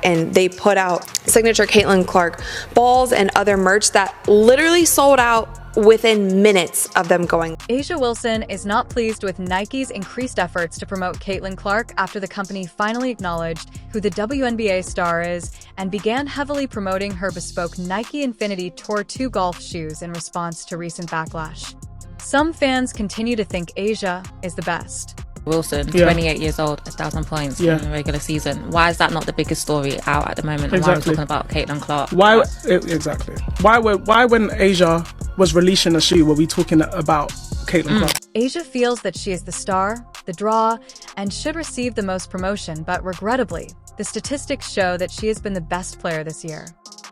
and they put out signature CaitlinClark balls and other merch that literally sold out within minutes of them going. A'ja Wilson is not pleased with Nike's increased efforts to promote CaitlinClark after the company finally acknowledged who the WNBA star is and began heavily promoting her bespoke Nike Infinity Tour 2 golf shoes in response to recent backlash. Some fans continue to think A'ja is the best. Wilson, 28 years old, 1,000 points in the regular season. Why is that not the biggest story out at the moment? And why are we talking about CaitlinClark? Why when A'ja was releasing a shoe were we talking about CaitlinClark? A'ja feels that she is the star, the draw, and should receive the most promotion, but regrettably, the statistics show that she has been the best player this year.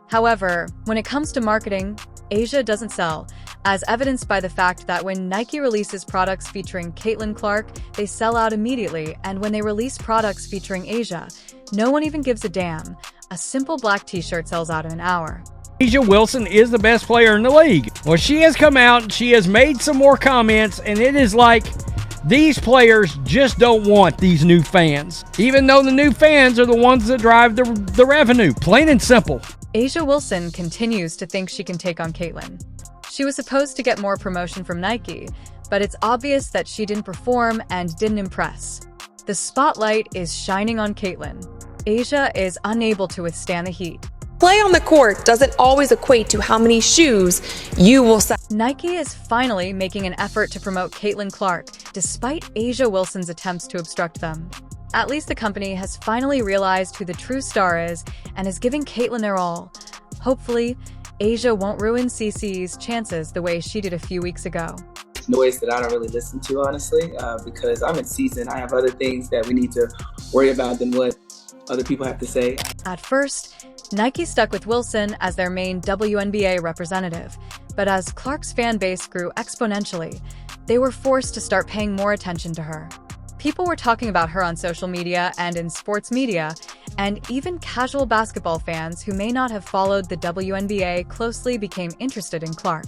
However, when it comes to marketing, A'ja doesn't sell, as evidenced by the fact that when Nike releases products featuring CaitlinClark, they sell out immediately, and when they release products featuring A'ja, no one even gives a damn. A simple black t-shirt sells out in an hour. A'ja Wilson is the best player in the league. Well, she has come out and she has made some more comments, and it is like these players just don't want these new fans, even though the new fans are the ones that drive the revenue, plain and simple. A'ja Wilson continues to think she can take on Caitlin. She was supposed to get more promotion from Nike, but it's obvious that she didn't perform and didn't impress. The spotlight is shining on Caitlin. A'ja is unable to withstand the heat. Play on the court doesn't always equate to how many shoes you will sell. Nike is finally making an effort to promote CaitlinClark, despite A'ja Wilson's attempts to obstruct them. At least the company has finally realized who the true star is and is giving Caitlin their all. Hopefully, A'ja won't ruin CC's chances the way she did a few weeks ago. Noise that I don't really listen to, honestly, because I'm in season. I have other things that we need to worry about than what other people have to say. At first, Nike stuck with Wilson as their main WNBA representative, but as Clark's fan base grew exponentially, they were forced to start paying more attention to her. People were talking about her on social media and in sports media, and even casual basketball fans who may not have followed the WNBA closely became interested in Clark.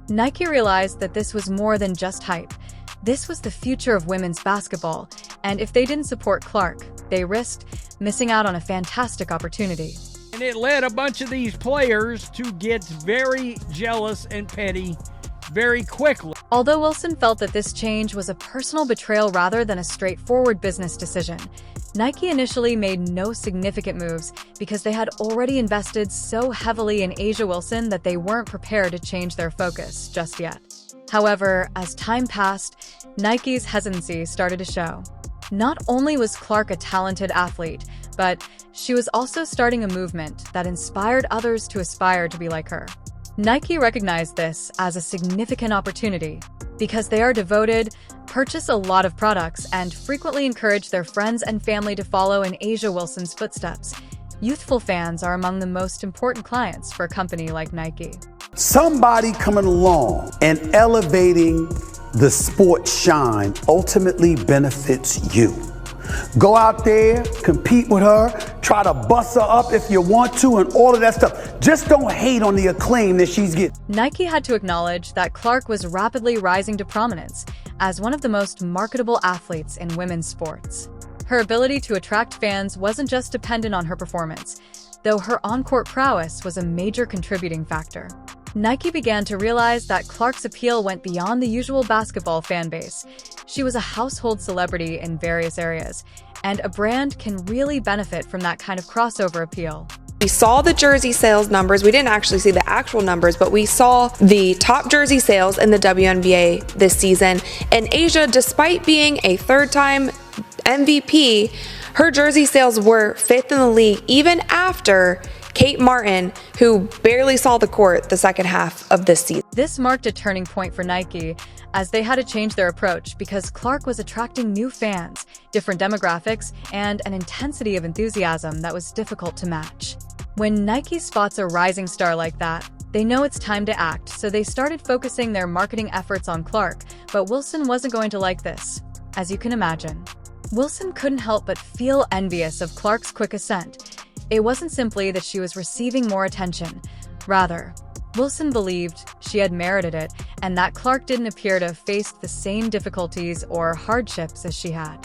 Nike realized that this was more than just hype. This was the future of women's basketball, and if they didn't support Clark, they risked missing out on a fantastic opportunity. And it led a bunch of these players to get very jealous and petty very quickly. Although Wilson felt that this change was a personal betrayal rather than a straightforward business decision, Nike initially made no significant moves because they had already invested so heavily in A'ja Wilson that they weren't prepared to change their focus just yet. However, as time passed, Nike's hesitancy started to show. Not only was Clark a talented athlete, but she was also starting a movement that inspired others to aspire to be like her. Nike recognized this as a significant opportunity because they are devoted, purchase a lot of products, and frequently encourage their friends and family to follow in A'ja Wilson's footsteps. Youthful fans are among the most important clients for a company like Nike. Somebody coming along and elevating the sport shine ultimately benefits you. Go out there, compete with her, try to bust her up if you want to, and all of that stuff. Just don't hate on the acclaim that she's getting. Nike had to acknowledge that Clark was rapidly rising to prominence as one of the most marketable athletes in women's sports. Her ability to attract fans wasn't just dependent on her performance, though her on-court prowess was a major contributing factor. Nike began to realize that Clark's appeal went beyond the usual basketball fan base. She was a household celebrity in various areas, and a brand can really benefit from that kind of crossover appeal. We saw the jersey sales numbers. We didn't actually see the actual numbers, but we saw the top jersey sales in the WNBA this season. And A'ja, despite being a third-time MVP, her jersey sales were 5th in the league, even after Kate Martin, who barely saw the court the second half of this season. This marked a turning point for Nike, as they had to change their approach because Clark was attracting new fans, different demographics, and an intensity of enthusiasm that was difficult to match. When Nike spots a rising star like that, they know it's time to act, so they started focusing their marketing efforts on Clark, but Wilson wasn't going to like this, as you can imagine. Wilson couldn't help but feel envious of Clark's quick ascent. It wasn't simply that she was receiving more attention. Rather, Wilson believed she had merited it and that Clark didn't appear to have faced the same difficulties or hardships as she had.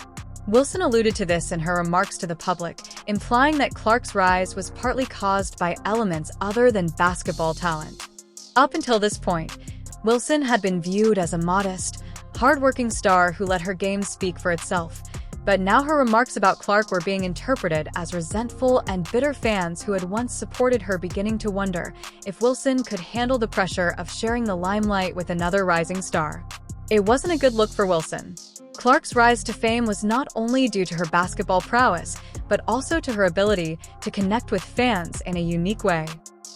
Wilson alluded to this in her remarks to the public, implying that Clark's rise was partly caused by elements other than basketball talent. Up until this point, Wilson had been viewed as a modest, hardworking star who let her game speak for itself. But now her remarks about Clark were being interpreted as resentful and bitter fans who had once supported her beginning to wonder if Wilson could handle the pressure of sharing the limelight with another rising star. It wasn't a good look for Wilson. Clark's rise to fame was not only due to her basketball prowess, but also to her ability to connect with fans in a unique way.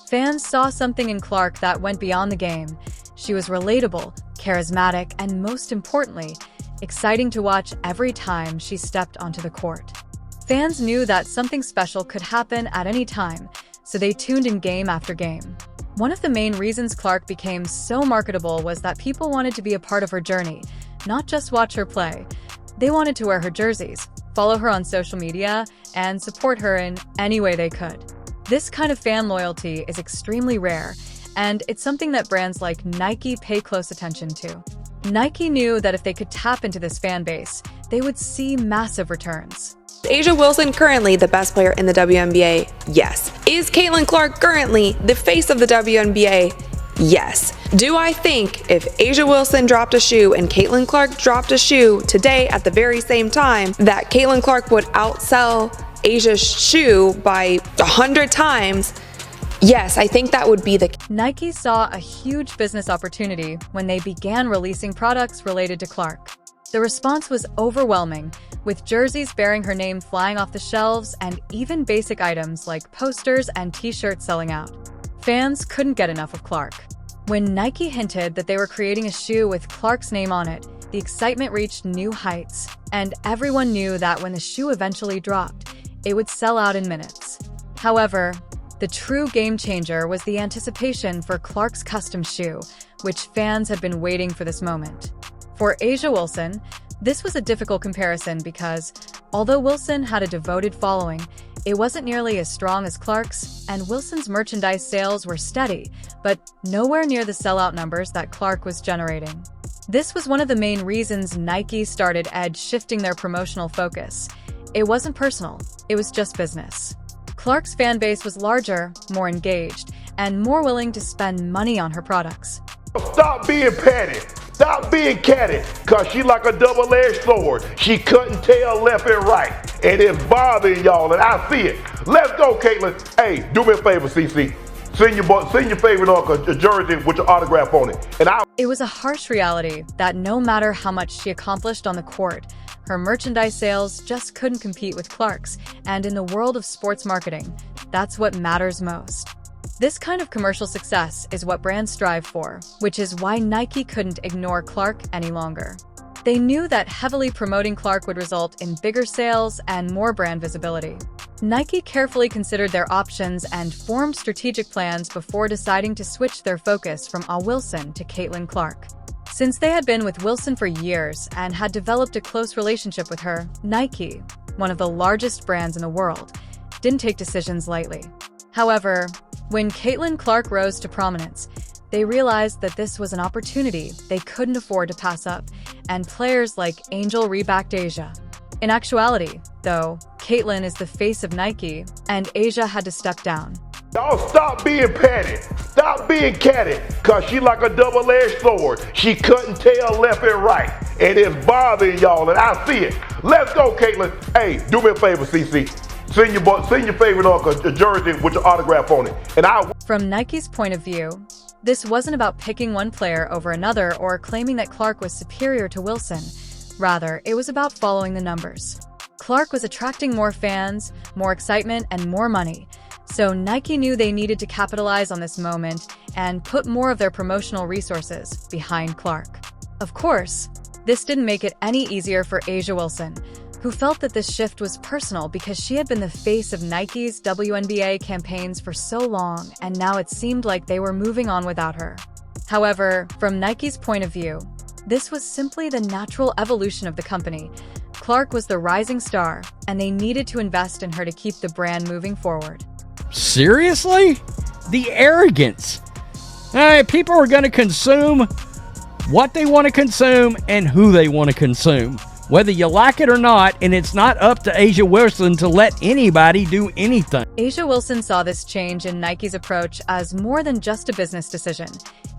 Fans saw something in Clark that went beyond the game. She was relatable, charismatic, and most importantly, exciting to watch every time she stepped onto the court. Fans knew that something special could happen at any time, so they tuned in game after game. One of the main reasons Clark became so marketable was that people wanted to be a part of her journey, not just watch her play. They wanted to wear her jerseys, follow her on social media, and support her in any way they could. This kind of fan loyalty is extremely rare, and it's something that brands like Nike pay close attention to. Nike knew that if they could tap into this fan base, they would see massive returns. Is A'ja Wilson currently the best player in the WNBA? Yes. Is CaitlinClark currently the face of the WNBA? Yes. Do I think if A'ja Wilson dropped a shoe and CaitlinClark dropped a shoe today at the very same time, that CaitlinClark would outsell A'ja's shoe by 100 times? Yes, I think that would be the case. Nike saw a huge business opportunity when they began releasing products related to Clark. The response was overwhelming, with jerseys bearing her name flying off the shelves and even basic items like posters and t-shirts selling out. Fans couldn't get enough of Clark. When Nike hinted that they were creating a shoe with Clark's name on it, the excitement reached new heights, and everyone knew that when the shoe eventually dropped, it would sell out in minutes. However, the true game changer was the anticipation for Clark's custom shoe, which fans had been waiting for this moment. For A'ja Wilson, this was a difficult comparison because, although Wilson had a devoted following, it wasn't nearly as strong as Clark's, and Wilson's merchandise sales were steady, but nowhere near the sellout numbers that Clark was generating. This was one of the main reasons Nike started shifting their promotional focus. It wasn't personal, it was just business. Clark's fan base was larger, more engaged, and more willing to spend money on her products. Stop being petty. Stop being catty, cause she like a double-edged sword. She couldn't tell left and right, and it's bothering y'all, and I see it. Let's go, Caitlin. Hey, do me a favor, CC. Send your favorite a jersey with your autograph on it. It was a harsh reality that no matter how much she accomplished on the court, her merchandise sales just couldn't compete with Clark's, and in the world of sports marketing, that's what matters most. This kind of commercial success is what brands strive for, which is why Nike couldn't ignore Clark any longer. They knew that heavily promoting Clark would result in bigger sales and more brand visibility. Nike carefully considered their options and formed strategic plans before deciding to switch their focus from A'ja Wilson to CaitlinClark. Since they had been with Wilson for years and had developed a close relationship with her, Nike, one of the largest brands in the world, didn't take decisions lightly. However, when CaitlinClark rose to prominence, they realized that this was an opportunity they couldn't afford to pass up, and players like Angel rebacked A'ja. In actuality, though, Caitlin is the face of Nike, and A'ja had to step down. Y'all stop being petty. Stop being catty, cause she like a double-edged sword. She couldn't tell left and right, and it's bothering y'all, and I see it. Let's go, Caitlin. Hey, do me a favor, CC. Send your favorite a jersey with your autograph on it. From Nike's point of view, this wasn't about picking one player over another or claiming that Clark was superior to Wilson. Rather, it was about following the numbers. Clark was attracting more fans, more excitement, and more money. So Nike knew they needed to capitalize on this moment and put more of their promotional resources behind Clark. Of course, this didn't make it any easier for A'ja Wilson, who felt that this shift was personal because she had been the face of Nike's WNBA campaigns for so long, and now it seemed like they were moving on without her. However, from Nike's point of view, this was simply the natural evolution of the company. Clark was the rising star, and they needed to invest in her to keep the brand moving forward. Seriously? The arrogance. People are going to consume what they want to consume and who they want to consume. whether you like it or not, and it's not up to A'ja Wilson to let anybody do anything. A'ja Wilson saw this change in Nike's approach as more than just a business decision.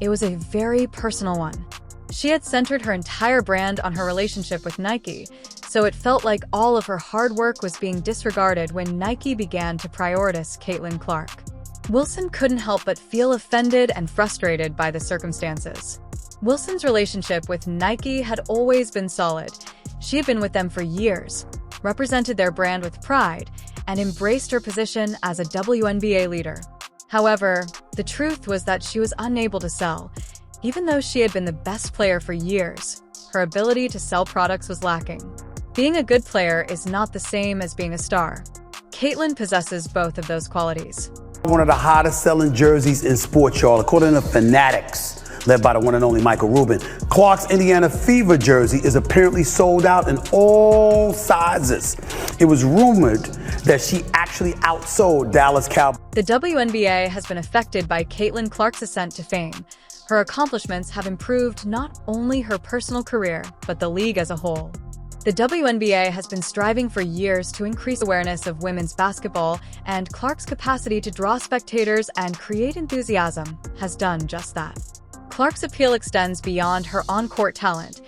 It was a very personal one. She had centered her entire brand on her relationship with Nike, so it felt like all of her hard work was being disregarded when Nike began to prioritize CaitlinClark. Wilson couldn't help but feel offended and frustrated by the circumstances. Wilson's relationship with Nike had always been solid. She had been with them for years, represented their brand with pride, and embraced her position as a WNBA leader. However, the truth was that she was unable to sell. Even though she had been the best player for years, her ability to sell products was lacking. Being a good player is not the same as being a star. Caitlin possesses both of those qualities. One of the hottest selling jerseys in sports, y'all, according to Fanatics, led by the one and only Michael Rubin. Clark's Indiana Fever jersey is apparently sold out in all sizes. It was rumored that she actually outsold Dallas Cowboys. The WNBA has been affected by CaitlinClark's ascent to fame. Her accomplishments have improved not only her personal career, but the league as a whole. The WNBA has been striving for years to increase awareness of women's basketball, and Clark's capacity to draw spectators and create enthusiasm has done just that. Clark's appeal extends beyond her on-court talent.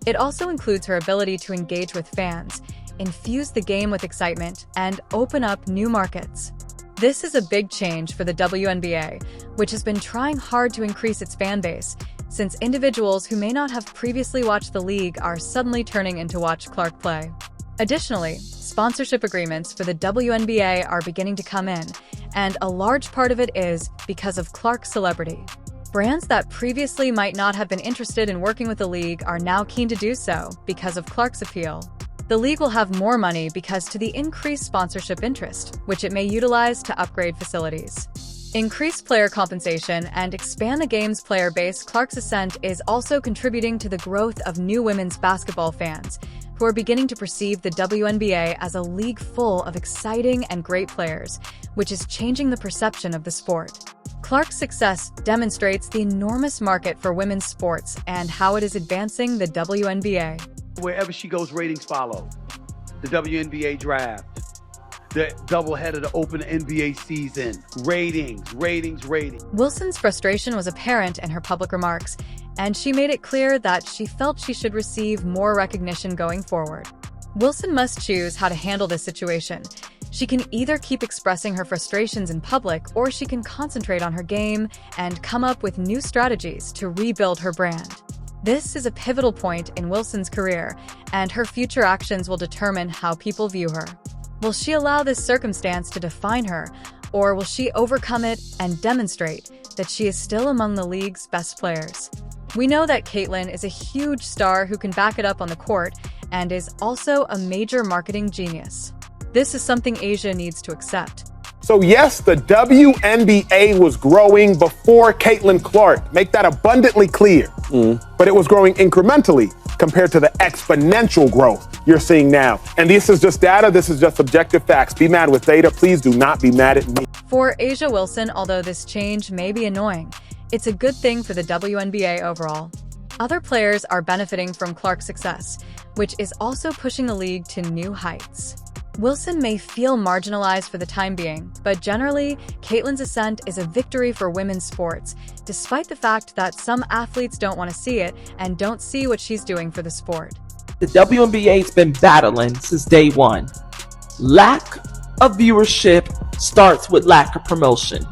It also includes her ability to engage with fans, infuse the game with excitement, and open up new markets. This is a big change for the WNBA, which has been trying hard to increase its fan base, since individuals who may not have previously watched the league are suddenly turning in to watch Clark play. Additionally, sponsorship agreements for the WNBA are beginning to come in, and a large part of it is because of Clark's celebrity. Brands that previously might not have been interested in working with the league are now keen to do so because of Clark's appeal. The league will have more money because to the increased sponsorship interest, which it may utilize to upgrade facilities. Increase player compensation and expand the game's player base. Clark's ascent is also contributing to the growth of new women's basketball fans, who are beginning to perceive the WNBA as a league full of exciting and great players, which is changing the perception of the sport. Clark's success demonstrates the enormous market for women's sports and how it is advancing the WNBA. Wherever she goes, ratings follow. The WNBA draft, the doubleheader to open the NBA season, ratings. Wilson's frustration was apparent in her public remarks, and she made it clear that she felt she should receive more recognition going forward. Wilson must choose how to handle this situation. She can either keep expressing her frustrations in public, or she can concentrate on her game and come up with new strategies to rebuild her brand. This is a pivotal point in Wilson's career, and her future actions will determine how people view her. Will she allow this circumstance to define her, or will she overcome it and demonstrate that she is still among the league's best players? We know that Caitlin is a huge star who can back it up on the court and is also a major marketing genius. This is something A'ja needs to accept. So yes, the WNBA was growing before CaitlinClark. Make that abundantly clear. But it was growing incrementally compared to the exponential growth you're seeing now. And this is just data. This is just objective facts. Be mad with data. Please do not be mad at me. For A'ja Wilson, although this change may be annoying, it's a good thing for the WNBA overall. Other players are benefiting from Clark's success, which is also pushing the league to new heights. Wilson may feel marginalized for the time being, but generally, Caitlin's ascent is a victory for women's sports, despite the fact that some athletes don't want to see it and don't see what she's doing for the sport. The WNBA's been battling since day one. Lack of viewership starts with lack of promotion.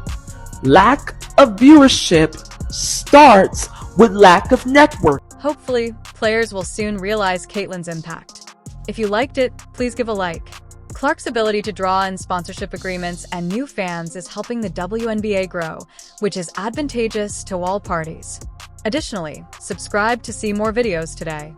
Lack of viewership starts with lack of network. Hopefully, players will soon realize Caitlin's impact. If you liked it, please give a like. Clark's ability to draw in sponsorship agreements and new fans is helping the WNBA grow, which is advantageous to all parties. Additionally, subscribe to see more videos today.